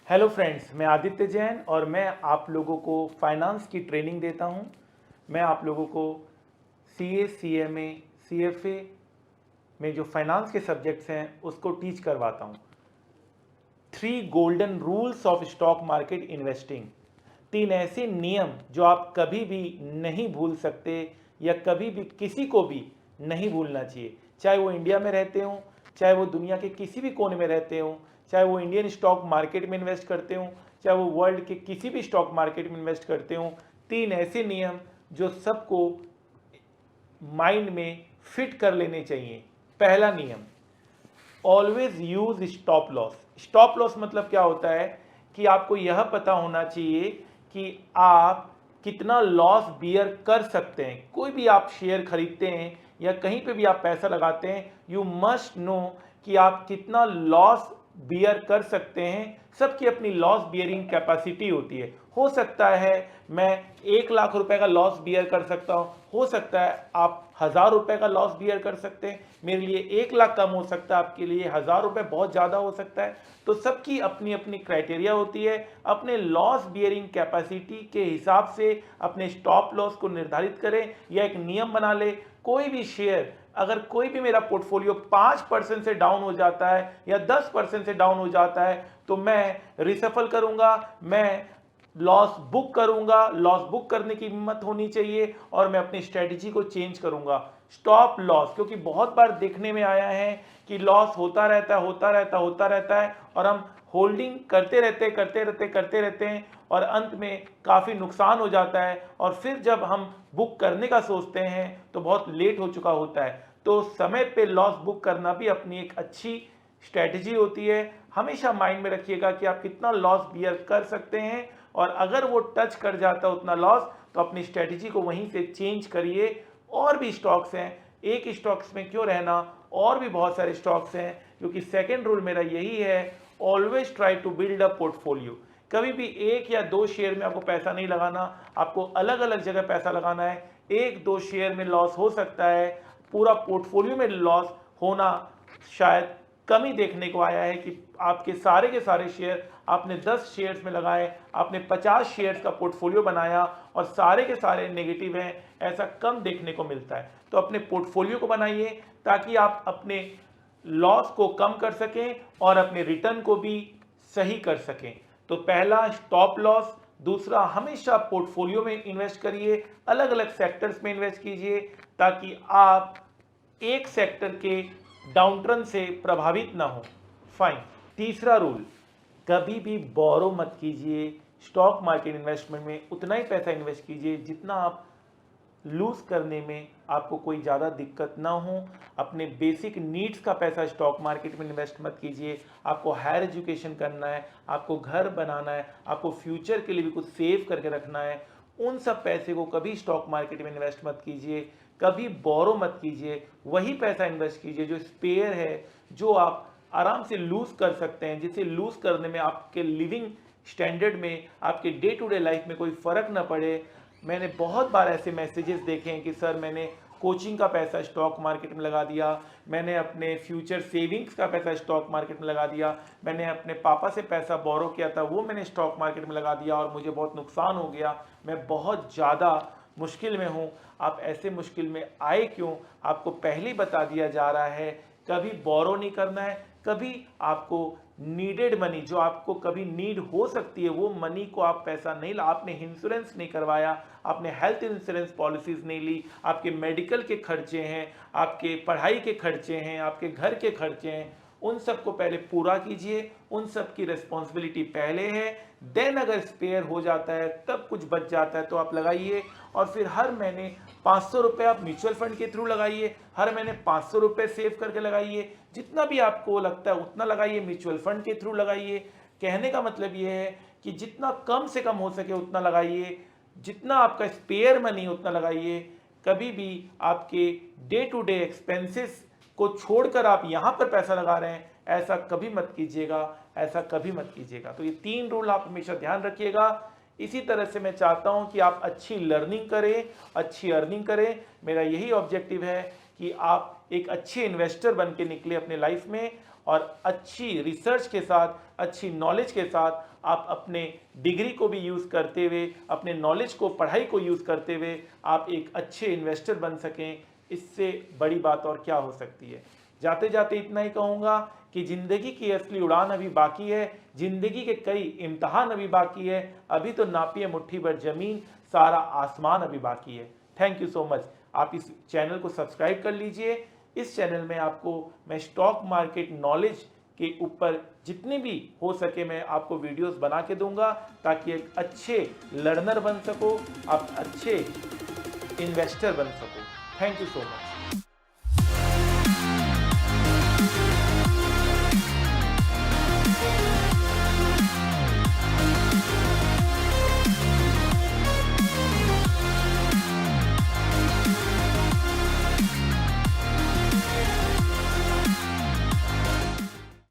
Hello friends, मैं आदित्य जैन और मैं आप लोगों को फाइनेंस की ट्रेनिंग देता हूं। मैं आप लोगों को सीए, सीएमए, सीएफए में जो फाइनेंस के सब्जेक्ट्स हैं उसको टीच करवाता हूं। 3 golden rules of stock market investing, 3 ऐसे नियम जो आप कभी भी नहीं भूल सकते या कभी भी किसी को भी नहीं भूलना चाहिए, चाहे वो इंडिया में रहते हों, चाहे वो दुनिया के किसी भी कोने में रहते हों, चाहे वो इंडियन स्टॉक मार्केट में इन्वेस्ट करते हों, चाहे वो वर्ल्ड के किसी भी स्टॉक मार्केट में इन्वेस्ट करते हों। 3 ऐसे नियम जो सबको माइंड में फिट कर लेने चाहिए। पहला नियम, always use stop loss. Stop loss मतलब क्या होता है कि आपको यह पता होना चाहिए कि आप कितना लॉस बियर कर सकते हैं। कोई भी आप शेयर खरीदते हैं या कहीं पे भी आप पैसा लगाते हैं, यू मस्ट नो कि आप कितना लॉस बियर कर सकते हैं। सबकी अपनी लॉस बियरिंग कैपेसिटी होती है। हो सकता है मैं 1 लाख रुपए का लॉस बियर कर सकता हूं, हो सकता है आप 1000 रुपए का लॉस बियर कर सकते हैं। मेरे लिए 1 लाख कम हो सकता है, आपके लिए 1000 रुपए बहुत ज़्यादा हो सकता है। तो सबकी अपनी अपनी क्राइटेरिया होती है। अपने लॉस बियरिंग कैपेसिटी के हिसाब से अपने स्टॉप लॉस को निर्धारित करें या एक नियम बना ले। कोई भी शेयर, अगर कोई भी मेरा पोर्टफोलियो 5% से डाउन हो जाता है या 10% से डाउन हो जाता है तो मैं रिसफल करूंगा, मैं लॉस बुक करूंगा। लॉस बुक करने की हिम्मत होनी चाहिए और मैं अपनी स्ट्रेटजी को चेंज करूंगा। स्टॉप लॉस, क्योंकि बहुत बार देखने में आया है कि लॉस होता रहता है और हम होल्डिंग करते रहते हैं और अंत में काफ़ी नुकसान हो जाता है और फिर जब हम बुक करने का सोचते हैं तो बहुत लेट हो चुका होता है। तो समय पे लॉस बुक करना भी अपनी एक अच्छी स्ट्रेटजी होती है। हमेशा माइंड में रखिएगा कि आप कितना लॉस बियर कर सकते हैं और अगर वो टच कर जाता है उतना लॉस तो अपनी स्ट्रेटजी को वहीं से चेंज करिए। और भी स्टॉक्स हैं, एक स्टॉक्स में क्यों रहना, और भी बहुत सारे स्टॉक्स हैं, क्योंकि सेकेंड रूल मेरा यही है, always try to build a portfolio. कभी भी 1 या 2 शेयर में आपको पैसा नहीं लगाना, आपको अलग अलग जगह पैसा लगाना है। 1-2 शेयर में लॉस हो सकता है, पूरा पोर्टफोलियो में लॉस होना शायद कम ही देखने को आया है कि आपके सारे के सारे शेयर आपने 10 शेयर्स में लगाए, आपने 50 शेयर्स का पोर्टफोलियो बनाया और सारे के सारे नेगेटिव हैं। ऐसा कम देखने को मिलता है। तो अपने पोर्टफोलियो को बनाइए ताकि आप अपने लॉस को कम कर सकें और अपने रिटर्न को भी सही कर सकें। तो पहला, स्टॉप लॉस। दूसरा, हमेशा पोर्टफोलियो में इन्वेस्ट करिए, अलग अलग सेक्टर्स में इन्वेस्ट कीजिए ताकि आप एक सेक्टर के डाउनट्रन से प्रभावित ना हो। फाइन। तीसरा रूल, कभी भी बोरो मत कीजिए। स्टॉक मार्केट इन्वेस्टमेंट में उतना ही पैसा इन्वेस्ट कीजिए जितना आप लूज करने में आपको कोई ज़्यादा दिक्कत ना हो। अपने बेसिक नीड्स का पैसा स्टॉक मार्केट में इन्वेस्ट मत कीजिए। आपको हायर एजुकेशन करना है, आपको घर बनाना है, आपको फ्यूचर के लिए भी कुछ सेव करके रखना है, उन सब पैसे को कभी स्टॉक मार्केट में इन्वेस्ट मत कीजिए। कभी बोरो मत कीजिए। वही पैसा इन्वेस्ट कीजिए जो स्पेयर है, जो आप आराम से लूज कर सकते हैं, जिसे लूज करने में आपके लिविंग स्टैंडर्ड में, आपके डे टू डे लाइफ में कोई फर्क ना पड़े। मैंने बहुत बार ऐसे मैसेजेस देखे हैं कि सर मैंने कोचिंग का पैसा स्टॉक मार्केट में लगा दिया, मैंने अपने फ्यूचर सेविंग्स का पैसा स्टॉक मार्केट में लगा दिया, मैंने अपने पापा से पैसा बोरो किया था वो मैंने स्टॉक मार्केट में लगा दिया और मुझे बहुत नुकसान हो गया, मैं बहुत ज़्यादा मुश्किल में हूँ। आप ऐसे मुश्किल में आए क्यों? आपको पहले ही बता दिया जा रहा है, कभी बोरो नहीं करना है। कभी आपको नीडेड मनी, जो आपको कभी नीड हो सकती है, वो मनी को आप पैसा नहीं ला, आपने इंश्योरेंस नहीं करवाया, आपने हेल्थ इंश्योरेंस पॉलिसीज नहीं ली, आपके मेडिकल के खर्चे हैं, आपके पढ़ाई के खर्चे हैं, आपके घर के खर्चे हैं, उन सब को पहले पूरा कीजिए। उन सब की रिस्पॉन्सिबिलिटी पहले है। देन अगर स्पेयर हो जाता है, तब कुछ बच जाता है तो आप लगाइए। और फिर हर महीने 500 रुपये आप म्यूचुअल फंड के थ्रू लगाइए, हर महीने 500 रुपये सेव करके लगाइए। जितना भी आपको लगता है उतना लगाइए, म्यूचुअल फंड के थ्रू लगाइए। कहने का मतलब ये है कि जितना कम से कम हो सके उतना लगाइए, जितना आपका स्पेयर मनी उतना लगाइए। कभी भी आपके डे टू डे एक्सपेंसेस को छोड़कर आप यहाँ पर पैसा लगा रहे हैं, ऐसा कभी मत कीजिएगा, ऐसा कभी मत कीजिएगा। तो ये 3 रूल आप हमेशा ध्यान रखिएगा। इसी तरह से मैं चाहता हूँ कि आप अच्छी लर्निंग करें, अच्छी अर्निंग करें। मेरा यही ऑब्जेक्टिव है कि आप एक अच्छे इन्वेस्टर बन के निकले अपने लाइफ में, और अच्छी रिसर्च के साथ, अच्छी नॉलेज के साथ आप अपने डिग्री को भी यूज़ करते हुए, अपने नॉलेज को, पढ़ाई को यूज़ करते हुए आप एक अच्छे इन्वेस्टर बन सकें। इससे बड़ी बात और क्या हो सकती है। जाते जाते इतना ही कहूँगा कि ज़िंदगी की असली उड़ान अभी बाकी है, ज़िंदगी के कई इम्तहान अभी बाकी है। अभी तो नापिए मुट्ठी भर ज़मीन, सारा आसमान अभी बाकी है। Thank you so much. आप इस चैनल को सब्सक्राइब कर लीजिए। इस चैनल में आपको मैं स्टॉक मार्केट नॉलेज के ऊपर जितने भी हो सके मैं आपको वीडियोस बना के दूंगा, ताकि एक अच्छे लर्नर बन सको, आप अच्छे इन्वेस्टर बन सको। Thank you so much.